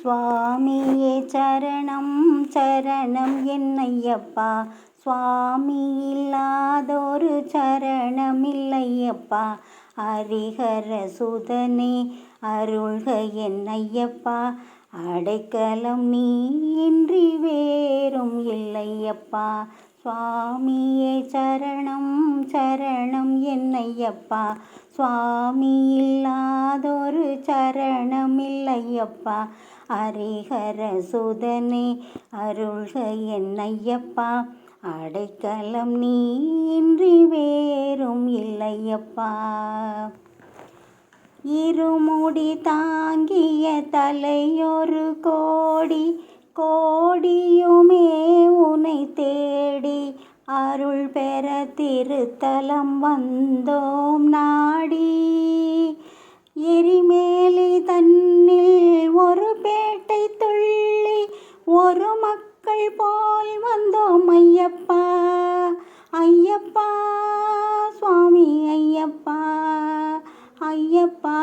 சுவாமியே சரணம் சரணம் என்னையப்பா, சுவாமி இல்லாதொரு சரணமில்லையப்பா. ஹரிஹர சுதனே அருள்க என்னையப்பா, அடைக்கலம் நீ இன்றி வேறும் இல்லையப்பா. சுவாமியே சரணம் சரணம் என்னையப்பா, சுவாமி இல்லாதொரு சரணமில்லையப்பா. ஹரிஹர சுதனே அருள்க என்னையப்பா, அடைக்கலம் நீ இன்றி வேறும் இல்லையப்பா. இருமுடி தாங்கிய தலையொரு கோடி, கோடியுமே உனை தேடி அருள் பெற திருத்தலம் வந்தோம் நாடி. எரிமேலி தன்னில் ஒரு பேட்டை துள்ளி ஒரு மக்கள் போல் வந்தோம் ஐயப்பா. ஐயப்பா சுவாமி ஐயப்பா, ஐயப்பா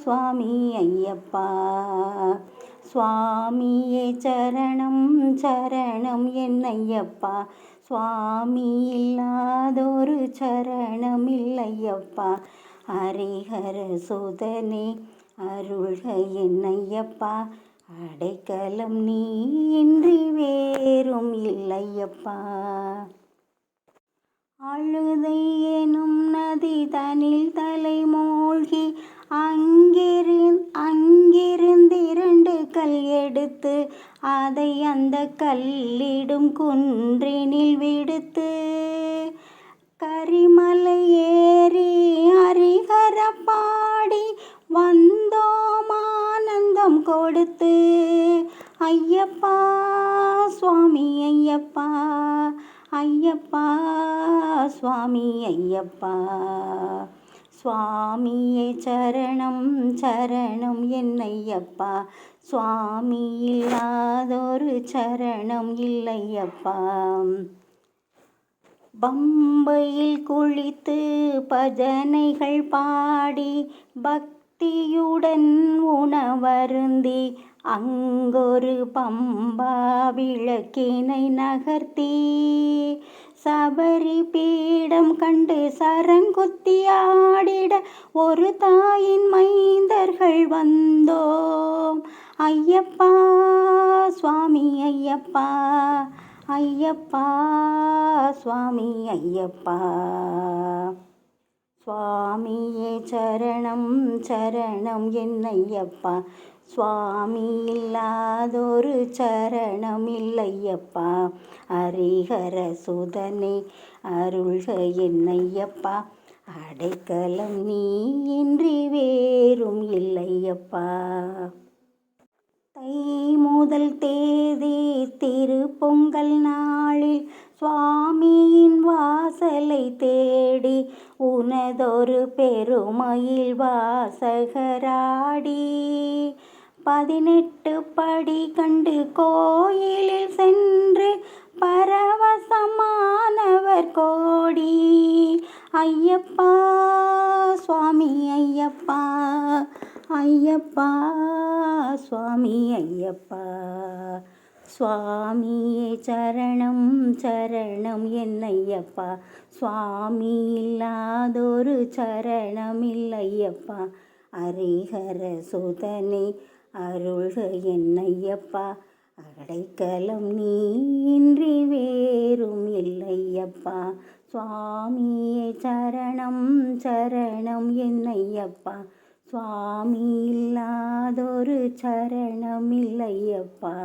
சுவாமி ஐயப்பா. சுவாமியே சரணம் சரணம் என்னையப்பா, சுவாமி இல்லாதொரு சரணமில்லையப்பா. ஹரிஹர சுதனே அருள்க என்னையப்பா, அடைக்கலம் நீ இன்றி வேறும் இல்லையப்பா. அழுதை எனும் நதி தனில் தலை மூழ்கி அங்கிருந்திரண்டு கல் எடுத்து அதை அந்த கல்லிடும் குன்றினில் விடுத்து கரிமலை ஏறி ஹரிஹர பாடி வந்தோம் ஆனந்தம் கொடுத்து. ஐயப்பா சுவாமி ஐயப்பா, ஐயப்பா சுவாமி ஐயப்பா. சுவாமியே சரணம் சரணம் என்னையப்பா, சுவாமி இல்லாதொரு சரணம் இல்லையப்பா. பம்பையில் குளித்து பஜனைகள் பாடி பக்தியுடன் உணவருந்தி அங்கொரு பம்பா விளக்கினை நகர்த்தி சபரி பீடம் கண்டு சரங்குத்தி ஆடிட ஒரு தாயின் மைந்தர்கள் வந்தோம். ஐயப்பா சுவாமி ஐயப்பா, ஐயப்பா சுவாமி ஐயப்பா. சுவாமியே சரணம் சரணம் என்னையப்பா, சுவாமி இல்லாதொரு சரணமில்லையப்பா. ஹரிஹர சுதனே அருள்க என்னையப்பா, அடைக்கலம் நீ இன்றி வேறும் இல்லையப்பா. தை முதல் தேதி திருப்பொங்கல் நாளில் சுவாமியின் வாசலை தேடி உனதொரு பெருமையில் வாசகராடி 18 படி கண்டு கோயிலில் சென்று பரவசமானவர் கோடி. ஐயப்பா சுவாமி ஐயப்பா, ஐயப்பா சுவாமி ஐயப்பா. சுவாமியே சரணம் சரணம் என்னையப்பா, சுவாமி இல்லாதொரு சரணமில்லையப்பா. ஹரிஹர சுதனே அருள்க என்னையப்பா, அடைக்கலம் நீ இன்றி வேறும் இல்லையப்பா. சுவாமியே சரணம் சரணம் என்னையப்பா, சுவாமி இல்லாதொரு சரணமில்லையப்பா.